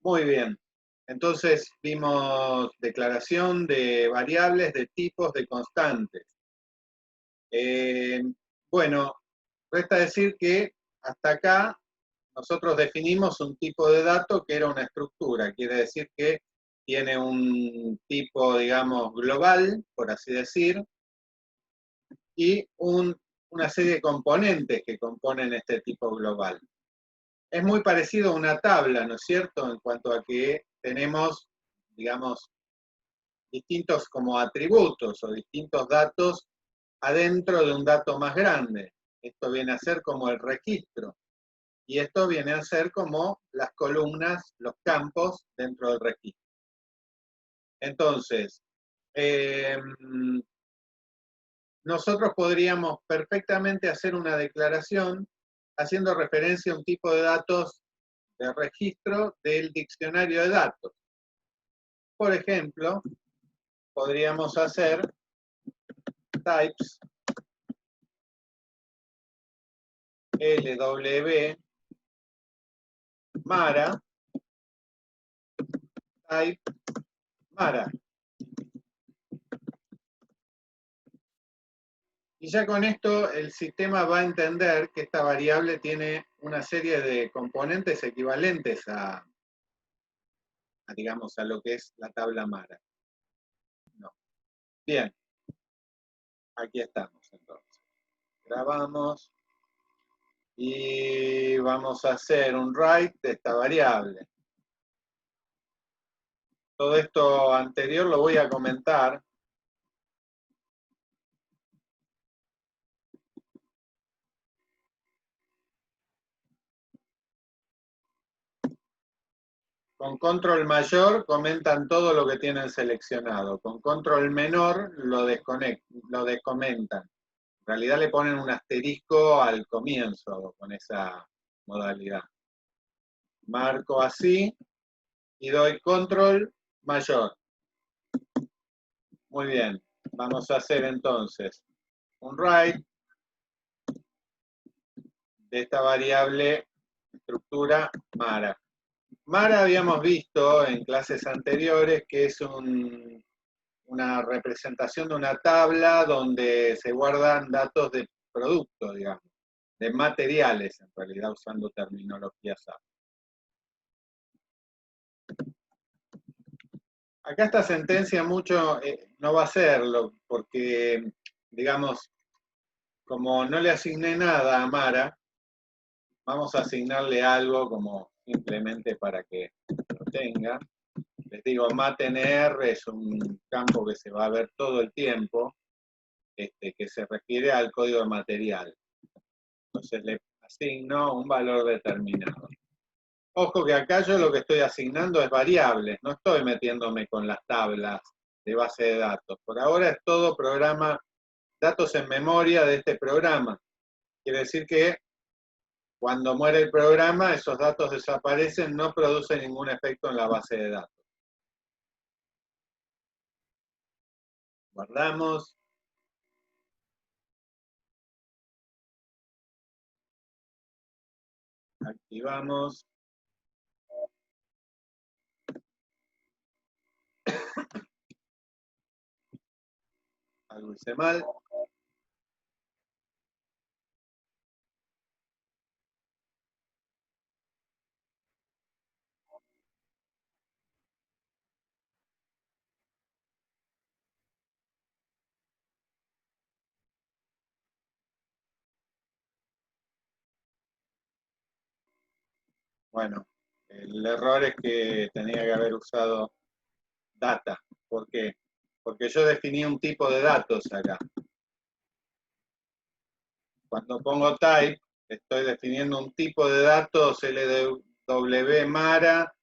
Muy bien. Entonces vimos declaración de variables, de tipos, de constantes. Bueno, resta decir que hasta acá nosotros definimos un tipo de dato que era una estructura. Quiere decir que tiene un tipo, digamos, global, por así decir, y una serie de componentes que componen este tipo global. Es muy parecido a una tabla, ¿no es cierto?, en cuanto a que tenemos, digamos, distintos como atributos o distintos datos adentro de un dato más grande. Esto viene a ser como el registro y esto viene a ser como las columnas, los campos dentro del registro. Entonces, nosotros podríamos perfectamente hacer una declaración haciendo referencia a un tipo de datos de registro del diccionario de datos. Por ejemplo, podríamos hacer types LW Mara type Mara. Y ya con esto el sistema va a entender que esta variable tiene una serie de componentes equivalentes digamos, a lo que es la tabla Mara. No. Bien, aquí estamos entonces. Grabamos y vamos a hacer un write de esta variable. Todo esto anterior lo voy a comentar. Con control mayor comentan todo lo que tienen seleccionado. Con control menor lo descomentan. En realidad le ponen un asterisco al comienzo con esa modalidad. Marco así y doy control mayor. Muy bien. Vamos a hacer entonces un write de esta variable estructura Mara. Mara habíamos visto en clases anteriores que es una representación de una tabla donde se guardan datos de productos, digamos, de materiales, en realidad usando terminología SAP. Acá esta sentencia mucho no va a serlo, porque, digamos, como no le asigné nada a Mara, vamos a asignarle algo como simplemente para que lo tenga. Les digo, MateNR es un campo que se va a ver todo el tiempo, que se refiere al código de material. Entonces le asigno un valor determinado. Ojo que acá yo lo que estoy asignando es variables, no estoy metiéndome con las tablas de base de datos. Por ahora es todo programa, datos en memoria de este programa. Quiere decir que cuando muere el programa, esos datos desaparecen, no producen ningún efecto en la base de datos. Guardamos. Activamos. Algo hice mal. Bueno, el error es que tenía que haber usado data. ¿Por qué? Porque yo definí un tipo de datos acá. Cuando pongo type, estoy definiendo un tipo de datos LW Mara,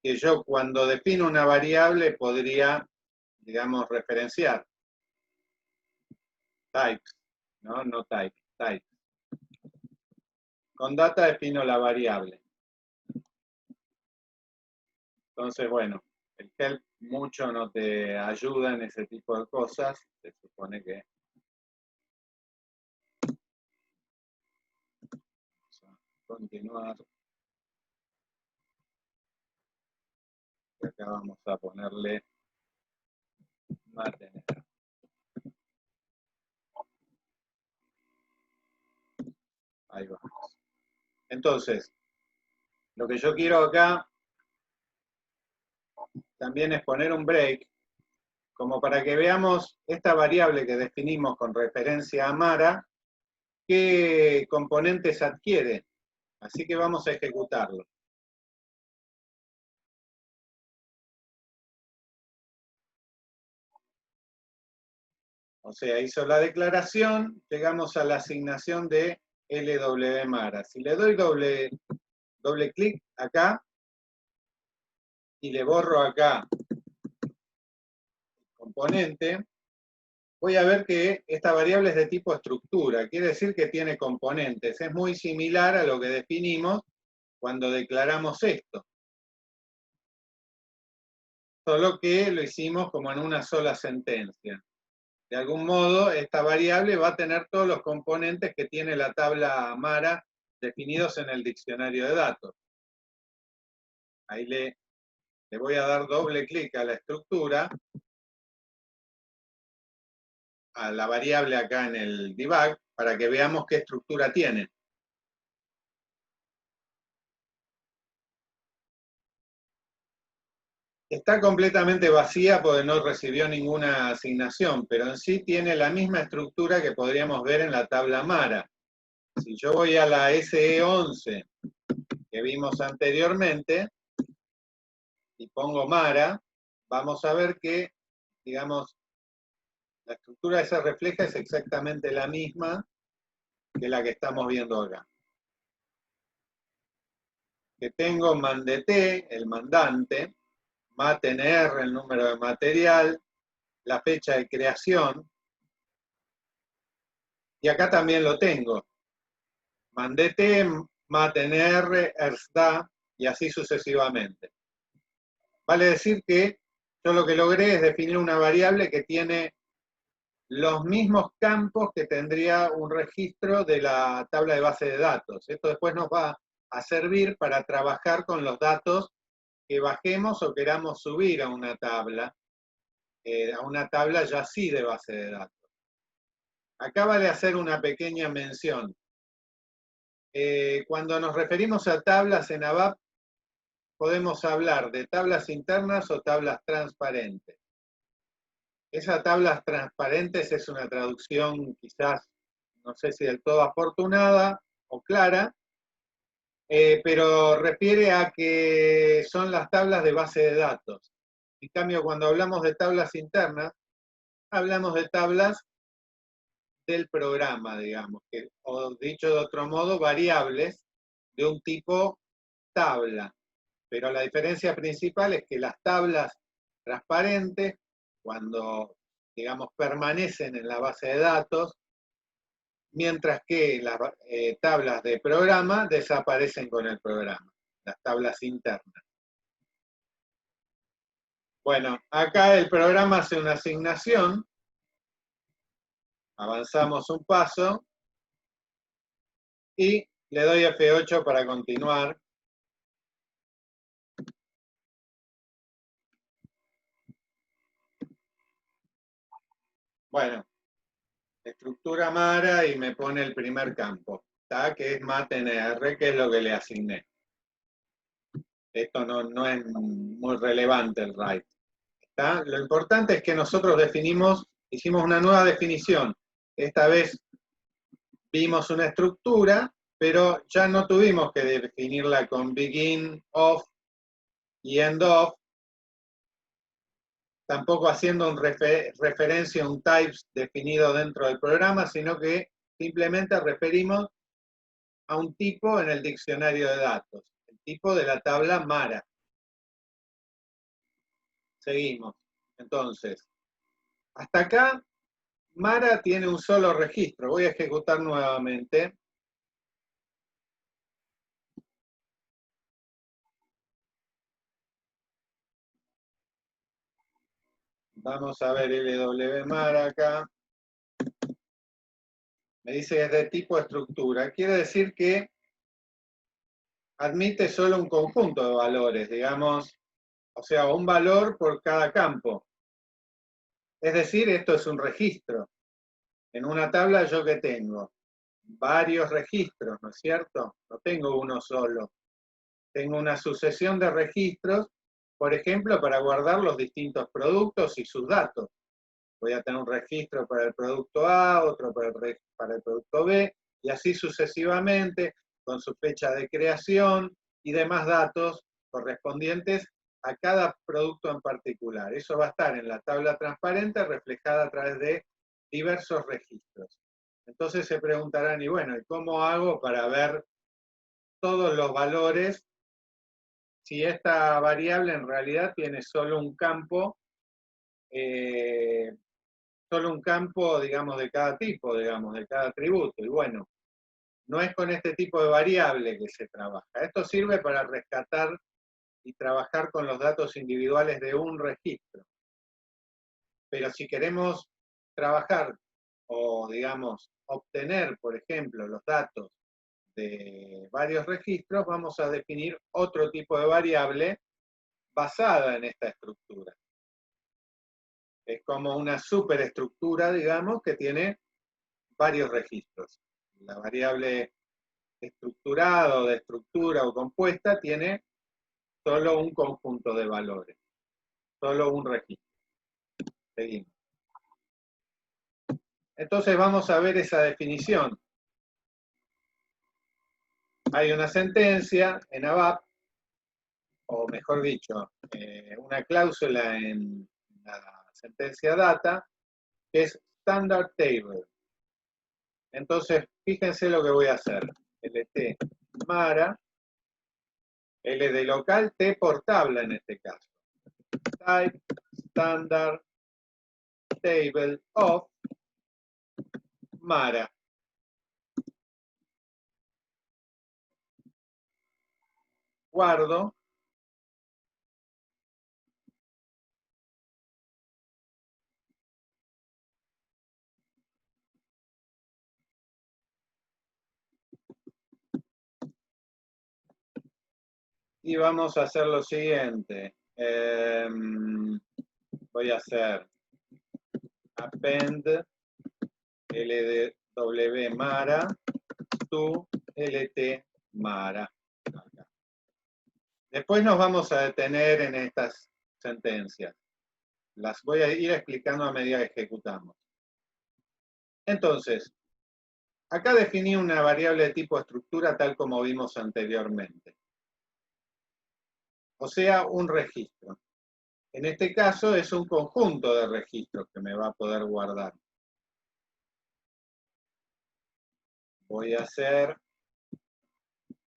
que yo cuando defino una variable podría, digamos, referenciar. Types, no type, type. Con data defino la variable. Entonces, bueno, el help mucho no te ayuda en ese tipo de cosas. Se supone que vamos a continuar. acá vamos a ponerle mantener. Ahí vamos. Entonces, lo que yo quiero acá también es poner un break, como para que veamos esta variable que definimos con referencia a Mara, qué componentes adquiere. Así que vamos a ejecutarlo. O sea, hizo la declaración, llegamos a la asignación de LWMara. Si le doy doble clic acá y le borro acá componente, voy a ver que esta variable es de tipo estructura, quiere decir que tiene componentes. Es muy similar a lo que definimos cuando declaramos esto. Solo que lo hicimos como en una sola sentencia. De algún modo, esta variable va a tener todos los componentes que tiene la tabla Mara definidos en el diccionario de datos. Ahí le voy a dar doble clic a la estructura, a la variable acá en el debug, para que veamos qué estructura tiene. Está completamente vacía porque no recibió ninguna asignación, pero en sí tiene la misma estructura que podríamos ver en la tabla Mara. Si yo voy a la SE11 que vimos anteriormente y pongo Mara, vamos a ver que, digamos, la estructura que se refleja es exactamente la misma que la que estamos viendo acá. Que tengo mandete, el mandante, MATNR, el número de material, la fecha de creación, y acá también lo tengo. Mandete, MATNR, ERSDA, y así sucesivamente. Vale decir que yo lo que logré es definir una variable que tiene los mismos campos que tendría un registro de la tabla de base de datos. Esto después nos va a servir para trabajar con los datos que bajemos o queramos subir a una tabla ya sí de base de datos. Acá vale hacer una pequeña mención. Cuando nos referimos a tablas en ABAP, podemos hablar de tablas internas o tablas transparentes. Esas tablas transparentes es una traducción quizás, no sé si del todo afortunada o clara, pero refiere a que son las tablas de base de datos. En cambio, cuando hablamos de tablas internas, hablamos de tablas del programa, digamos, o dicho de otro modo, variables de un tipo tabla. Pero la diferencia principal es que las tablas transparentes, cuando, digamos, permanecen en la base de datos, mientras que las tablas de programa desaparecen con el programa, las tablas internas. Bueno, acá el programa hace una asignación, avanzamos un paso y le doy F8 para continuar. Bueno, estructura Mara y me pone el primer campo, ¿tá? Que es MATNR, que es lo que le asigné. Esto no es muy relevante el write. ¿Tá? Lo importante es que nosotros hicimos una nueva definición. Esta vez vimos una estructura, pero ya no tuvimos que definirla con begin, of y end of, tampoco haciendo referencia a un types definido dentro del programa, sino que simplemente referimos a un tipo en el diccionario de datos, el tipo de la tabla Mara. Seguimos. Entonces, hasta acá, Mara tiene un solo registro. Voy a ejecutar nuevamente. Vamos a ver LWMara acá. Me dice que es de tipo estructura. Quiere decir que admite solo un conjunto de valores, digamos, O sea, un valor por cada campo. Es decir, esto es un registro. En una tabla yo que tengo varios registros, ¿no es cierto? No tengo uno solo. Tengo una sucesión de registros, por ejemplo, para guardar los distintos productos y sus datos. Voy a tener un registro para el producto A, otro para el producto B, y así sucesivamente, con su fecha de creación y demás datos correspondientes a cada producto en particular. Eso va a estar en la tabla transparente reflejada a través de diversos registros. Entonces se preguntarán, y bueno, ¿cómo hago para ver todos los valores si esta variable en realidad tiene solo un campo, digamos, de cada tipo, digamos, de cada atributo? Y bueno, no es con este tipo de variable que se trabaja. Esto sirve para rescatar y trabajar con los datos individuales de un registro. Pero si queremos trabajar o, digamos, obtener, por ejemplo, los datos de varios registros, vamos a definir otro tipo de variable basada en esta estructura. Es como una superestructura, digamos, que tiene varios registros. La variable estructurada o de estructura o compuesta tiene solo un conjunto de valores, solo un registro. Seguimos. Entonces vamos a ver esa definición. Hay una sentencia en ABAP, o mejor dicho, una cláusula en la sentencia data, que es standard table. Entonces, fíjense lo que voy a hacer. LT Mara, L de local, T por tabla en este caso. Type standard table of Mara. Guardo. Y vamos a hacer lo siguiente. Voy a hacer append LW Mara to LT Mara. Acá. Después nos vamos a detener en estas sentencias. Las voy a ir explicando a medida que ejecutamos. Entonces, acá definí una variable de tipo estructura tal como vimos anteriormente. O sea, un registro. En este caso es un conjunto de registros que me va a poder guardar. Voy a hacer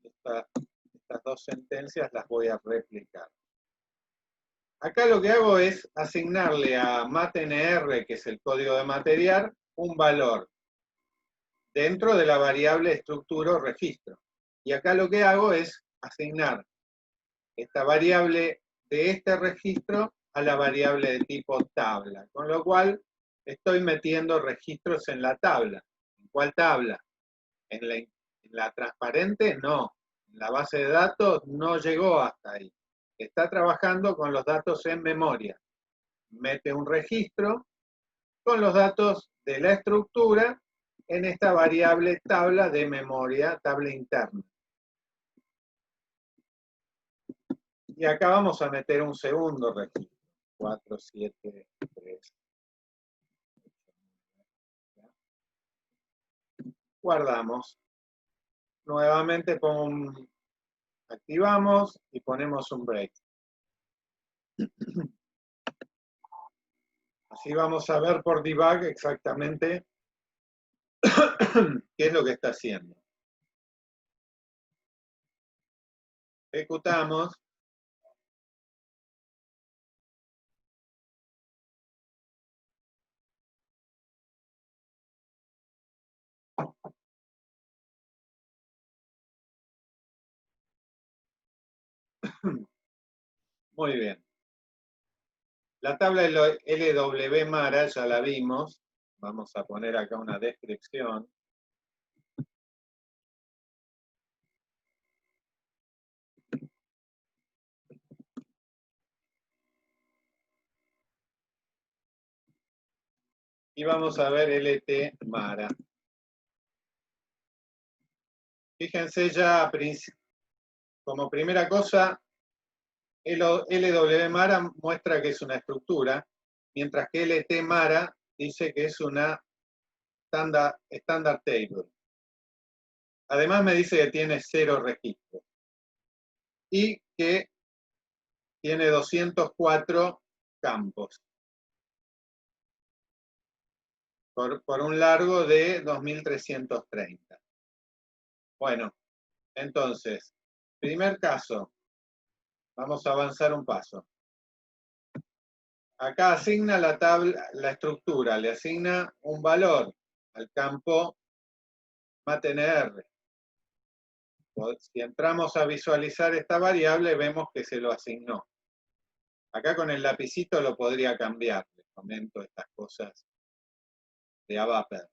estas dos sentencias, las voy a replicar. Acá lo que hago es asignarle a matnr, que es el código de material, un valor dentro de la variable estructura o registro. Y acá lo que hago es asignar esta variable de este registro a la variable de tipo tabla, con lo cual estoy metiendo registros en la tabla. ¿En cuál tabla? En la transparente, no. En la base de datos no llegó hasta ahí. Está trabajando con los datos en memoria. Mete un registro con los datos de la estructura en esta variable tabla de memoria, tabla interna. Y acá vamos a meter un segundo registro. 4, 7, 3. Guardamos. Nuevamente activamos y ponemos un break. Así vamos a ver por debug exactamente qué es lo que está haciendo. Ejecutamos. Muy bien. La tabla LW Mara ya la vimos. Vamos a poner acá una descripción. y vamos a ver LT Mara. Fíjense ya, como primera cosa, LW Mara muestra que es una estructura, mientras que LT Mara dice que es una standard table. Además me dice que tiene 0 registros y que tiene 204 campos por un largo de 2330. Bueno, entonces, primer caso, vamos a avanzar un paso. Acá asigna la estructura, le asigna un valor al campo MATNR. Si entramos a visualizar esta variable, vemos que se lo asignó. Acá con el lapicito lo podría cambiar, les comento estas cosas de ABAPER.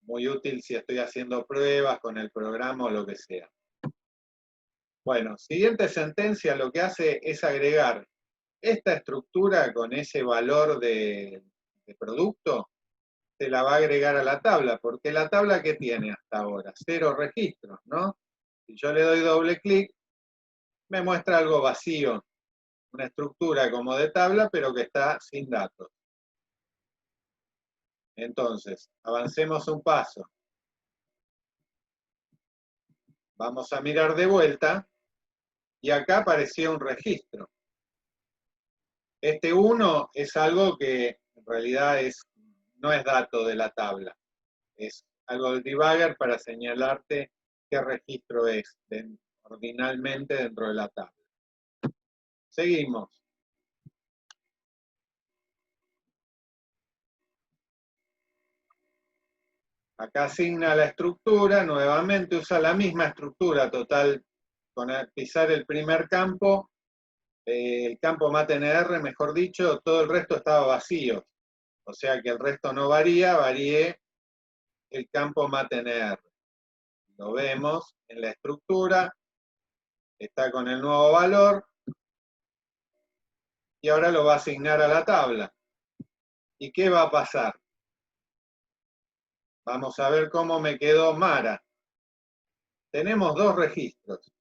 Muy útil si estoy haciendo pruebas con el programa o lo que sea. Bueno, siguiente sentencia lo que hace es agregar esta estructura con ese valor de producto, se la va a agregar a la tabla, porque la tabla que tiene hasta ahora, 0 registros, ¿no? Si yo le doy doble clic, me muestra algo vacío, una estructura como de tabla, pero que está sin datos. Entonces, avancemos un paso. Vamos a mirar de vuelta, y acá apareció un registro. Este 1 es algo que en realidad no es dato de la tabla. Es algo del debugger para señalarte qué registro es ordinalmente dentro de la tabla. Seguimos. Acá asigna la estructura, nuevamente usa la misma estructura total. Con pisar el primer campo, el campo MATNR, mejor dicho, todo el resto estaba vacío. O sea que el resto no varía, varié el campo MATNR. Lo vemos en la estructura, está con el nuevo valor, y ahora lo va a asignar a la tabla. ¿Y qué va a pasar? Vamos a ver cómo me quedó Mara. Tenemos 2 registros.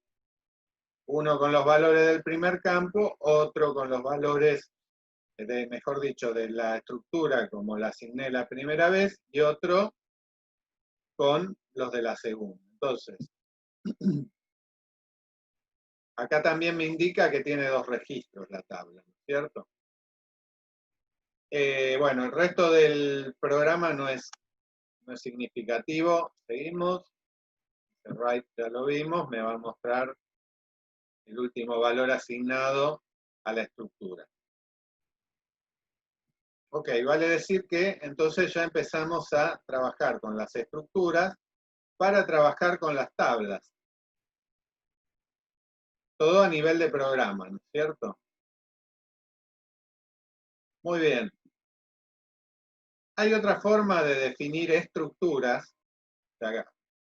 Uno con los valores del primer campo, otro con los valores, mejor dicho, de la estructura como la asigné la primera vez, y otro con los de la segunda. Entonces, acá también me indica que tiene 2 registros la tabla, ¿no es cierto? Bueno, el resto del programa no es significativo. Seguimos. El right ya lo vimos, me va a mostrar el último valor asignado a la estructura. Ok, vale decir que entonces ya empezamos a trabajar con las estructuras para trabajar con las tablas. Todo a nivel de programa, ¿no es cierto? Muy bien. Hay otra forma de definir estructuras,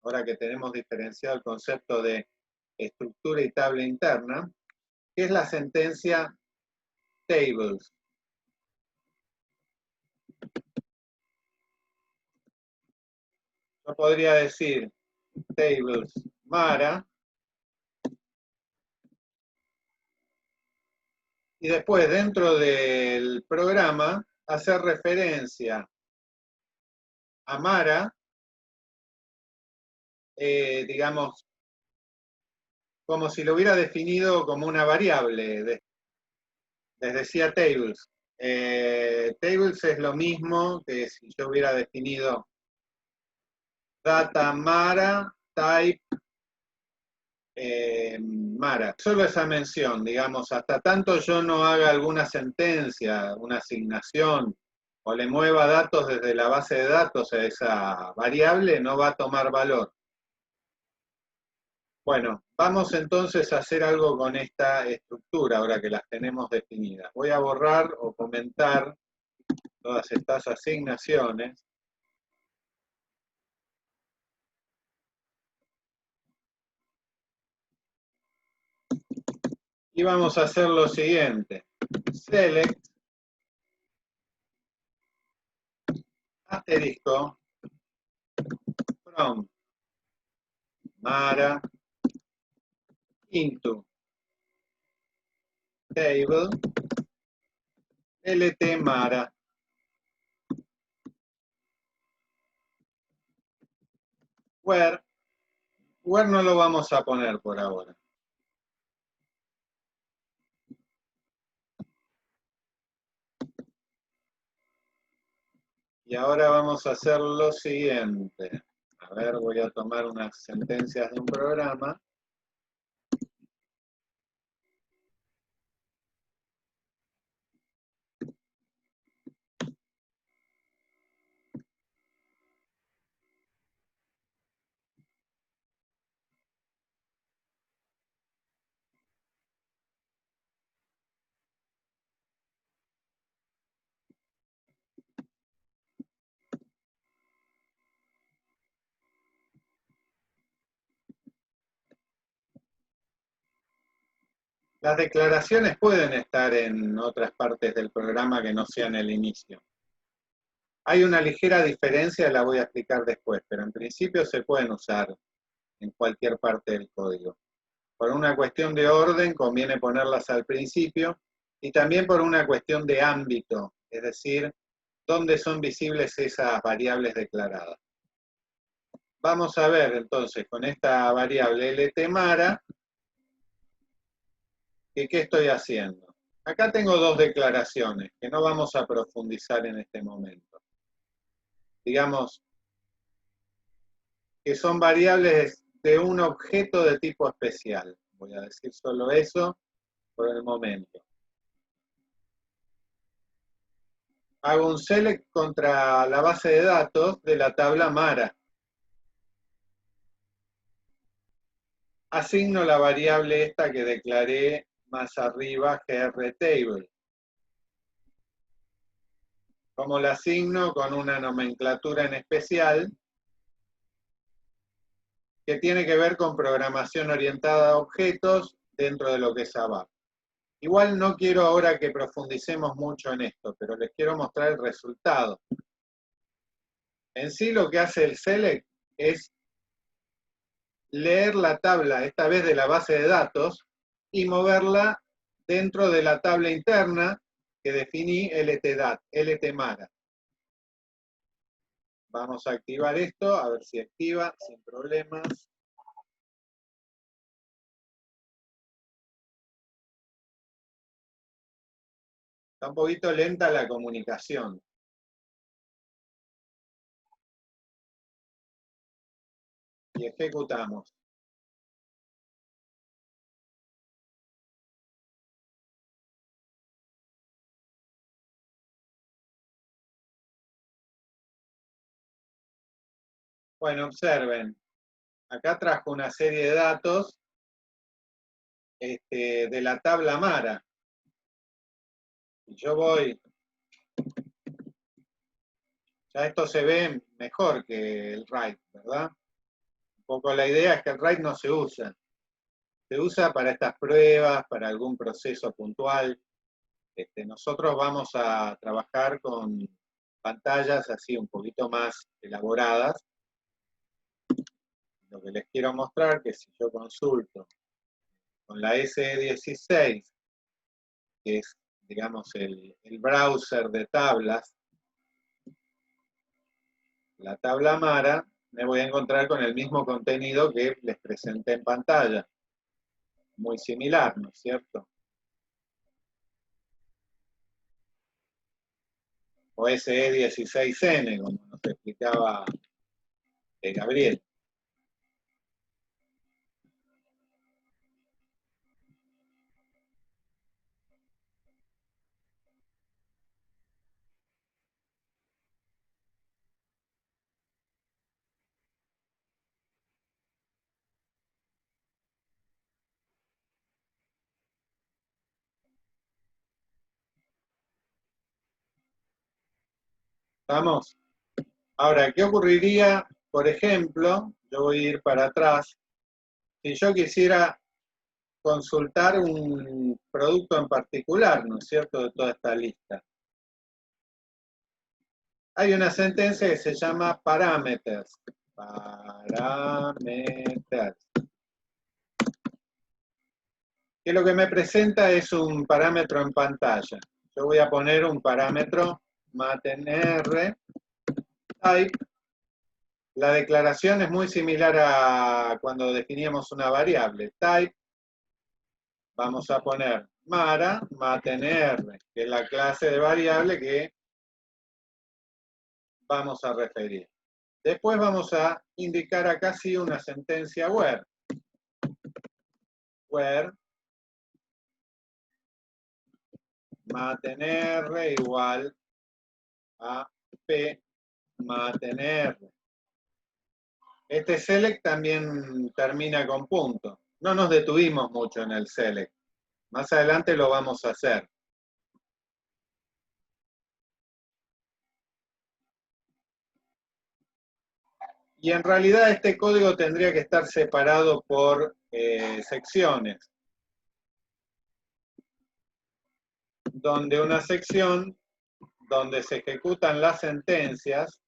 ahora que tenemos diferenciado el concepto de estructura y tabla interna, que es la sentencia tables. Yo podría decir tables Mara, y después dentro del programa hacer referencia a Mara, digamos, como si lo hubiera definido como una variable. Les decía tables. Tables es lo mismo que si yo hubiera definido data Mara, type Mara. Solo esa mención, digamos, hasta tanto yo no haga alguna sentencia, una asignación, o le mueva datos desde la base de datos a esa variable, no va a tomar valor. Bueno, vamos entonces a hacer algo con esta estructura, ahora que las tenemos definidas. Voy a borrar o comentar todas estas asignaciones. Y vamos a hacer lo siguiente. Select asterisco from Mara into table lt Mara. Where no lo vamos a poner por ahora. Y ahora vamos a hacer lo siguiente. A ver, voy a tomar unas sentencias de un programa. Las declaraciones pueden estar en otras partes del programa que no sean el inicio. Hay una ligera diferencia, la voy a explicar después, pero en principio se pueden usar en cualquier parte del código. Por una cuestión de orden conviene ponerlas al principio y también por una cuestión de ámbito, es decir, dónde son visibles esas variables declaradas. Vamos a ver entonces con esta variable LTMara que qué estoy haciendo. Acá tengo dos declaraciones que no vamos a profundizar en este momento. Digamos que son variables de un objeto de tipo especial. Voy a decir solo eso por el momento. Hago un select contra la base de datos de la tabla Mara. Asigno la variable esta que declaré más arriba, grTable. ¿Cómo la asigno? Con una nomenclatura en especial que tiene que ver con programación orientada a objetos dentro de lo que es ABAP. Igual no quiero ahora que profundicemos mucho en esto, pero les quiero mostrar el resultado. En sí lo que hace el select es leer la tabla, esta vez de la base de datos, y moverla dentro de la tabla interna que definí LTMara. Vamos a activar esto, a ver si activa, sin problemas. Está un poquito lenta la comunicación. Y ejecutamos. Bueno, observen. Acá trajo una serie de datos de la tabla Mara. Y yo voy. Ya esto se ve mejor que el write, ¿verdad? Un poco la idea es que el write no se usa. Se usa para estas pruebas, para algún proceso puntual. Nosotros vamos a trabajar con pantallas así un poquito más elaboradas. Lo que les quiero mostrar que si yo consulto con la SE16, que es, digamos, el browser de tablas, la tabla Mara, me voy a encontrar con el mismo contenido que les presenté en pantalla. Muy similar, ¿no es cierto? O SE16N, como nos explicaba Gabriel. ¿Estamos? Ahora, ¿qué ocurriría, por ejemplo, yo voy a ir para atrás, si yo quisiera consultar un producto en particular, ¿no es cierto?, de toda esta lista? hay una sentencia que se llama parameters. Parameters. Que lo que me presenta es un parámetro en pantalla. Yo voy a poner un parámetro matenr type. La declaración es muy similar a cuando definíamos una variable. Type, vamos a poner Mara, matenr, que es la clase de variable que vamos a referir. Después vamos a indicar acá sí una sentencia where. Where matenr igual a p matenr. Este select también termina con punto. No nos detuvimos mucho en el select. Más adelante lo vamos a hacer. Y en realidad este código tendría que estar separado por secciones. Donde una sección donde se ejecutan las sentencias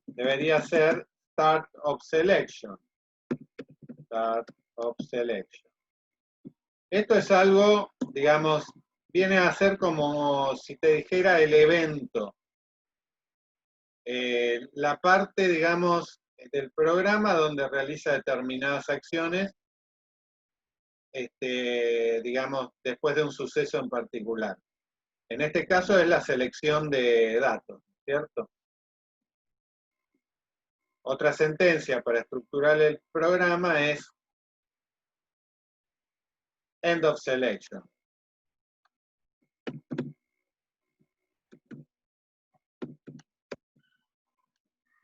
debería ser Start of Selection. Start of Selection. Esto es algo, digamos, viene a ser como si te dijera el evento. La parte, digamos, del programa donde realiza determinadas acciones, digamos, después de un suceso en particular. En este caso es la selección de datos, ¿cierto? Otra sentencia para estructurar el programa es End of Selection.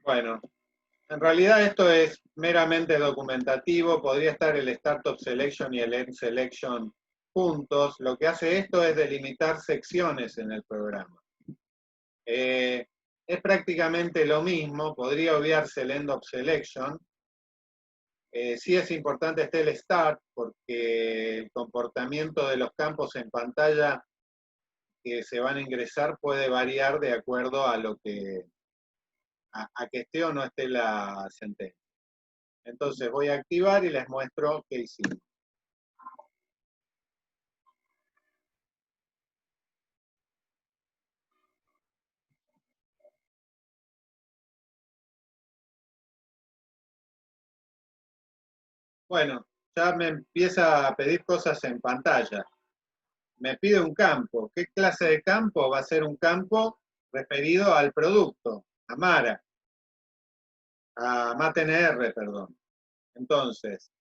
Bueno, en realidad esto es meramente documentativo, podría estar el Start of Selection y el End Selection juntos. Lo que hace esto es delimitar secciones en el programa. Es prácticamente lo mismo, podría obviarse el End of Selection. Sí es importante esté el Start, porque el comportamiento de los campos en pantalla que se van a ingresar puede variar de acuerdo a lo que a que esté o no esté la sentencia. Entonces voy a activar y les muestro qué hicimos. Bueno, ya me empieza a pedir cosas en pantalla. Me pide un campo. ¿Qué clase de campo? Va a ser un campo referido al producto, a Mara, a MateNR, perdón. Entonces,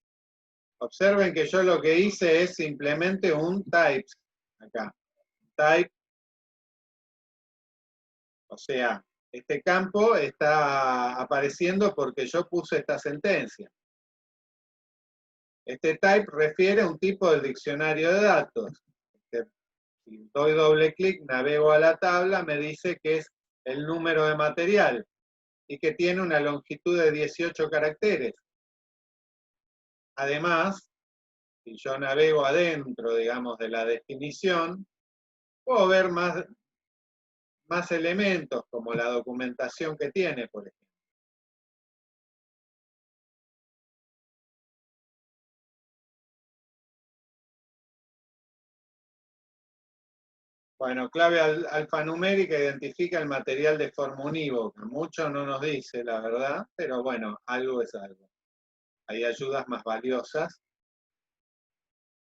observen que yo lo que hice es simplemente un type acá. Type, o sea, este campo está apareciendo porque yo puse esta sentencia. Este type refiere a un tipo del diccionario de datos. Si doy doble clic, navego a la tabla, me dice que es el número de material y que tiene una longitud de 18 caracteres. Además, si yo navego adentro, digamos, de la definición, puedo ver más elementos, como la documentación que tiene, por ejemplo. Bueno, clave alfanumérica identifica el material de forma unívoca. Mucho no nos dice, la verdad, pero bueno, algo es algo. Hay ayudas más valiosas.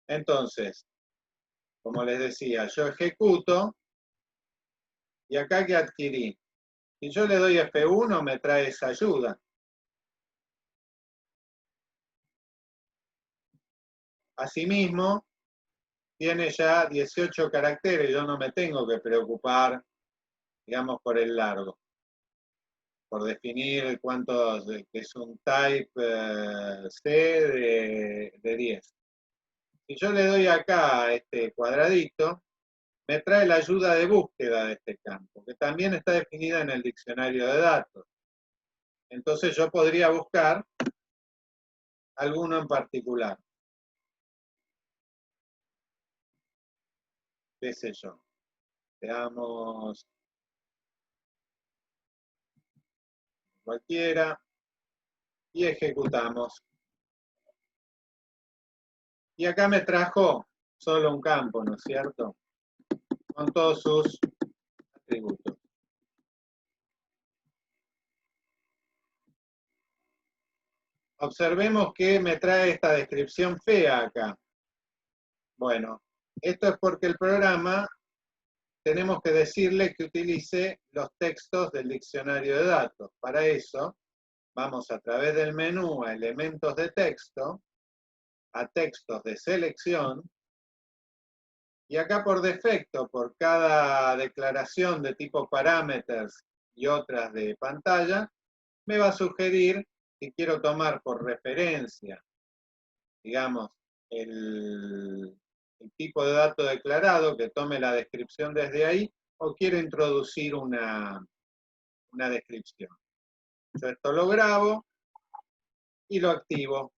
Entonces, como les decía, yo ejecuto y acá que adquirí. Si yo le doy F1 me trae esa ayuda. Asimismo, tiene ya 18 caracteres, yo no me tengo que preocupar, digamos, por el largo, por definir cuántos, que es un type C de 10. Si yo le doy acá a este cuadradito, me trae la ayuda de búsqueda de este campo, que también está definida en el diccionario de datos. Entonces yo podría buscar alguno en particular. ¿Qué sé yo? Veamos. cualquiera, y ejecutamos. Y acá me trajo solo un campo, ¿no es cierto? Con todos sus atributos. Observemos que me trae esta descripción fea acá. Bueno, esto es porque el programa tenemos que decirle que utilice los textos del diccionario de datos. Para eso, vamos a través del menú a elementos de texto, a textos de selección, y acá por defecto, por cada declaración de tipo parameters y otras de pantalla, me va a sugerir que quiero tomar por referencia, digamos, el tipo de dato declarado, que tome la descripción desde ahí, o quiero introducir una descripción. Yo esto lo grabo y lo activo.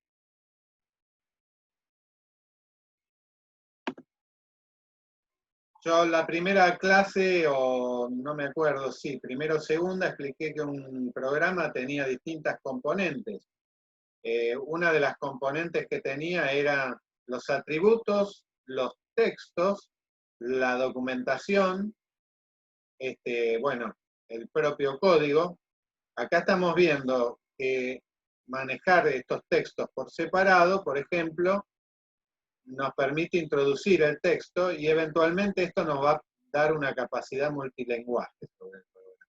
Yo la primera clase, o no me acuerdo, sí, primero o segunda, expliqué que un programa tenía distintas componentes. Una de las componentes que tenía eran los atributos, los textos, la documentación, bueno, el propio código. Acá estamos viendo que manejar estos textos por separado, por ejemplo, nos permite introducir el texto y eventualmente esto nos va a dar una capacidad multilingüaje sobre el programa.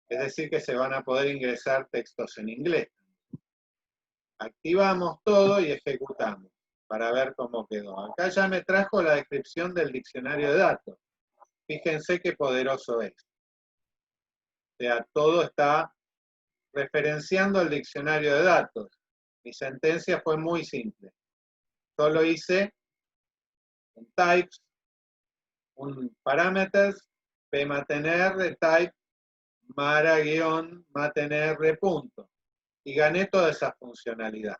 Es decir, que se van a poder ingresar textos en inglés. Activamos todo y ejecutamos para ver cómo quedó. Acá ya me trajo la descripción del diccionario de datos. Fíjense qué poderoso es. O sea, todo está referenciando el diccionario de datos. Mi sentencia fue muy simple. Solo hice un types, un parameters, pmatenr, type, mara-matenr, punto. Y gané toda esa funcionalidad.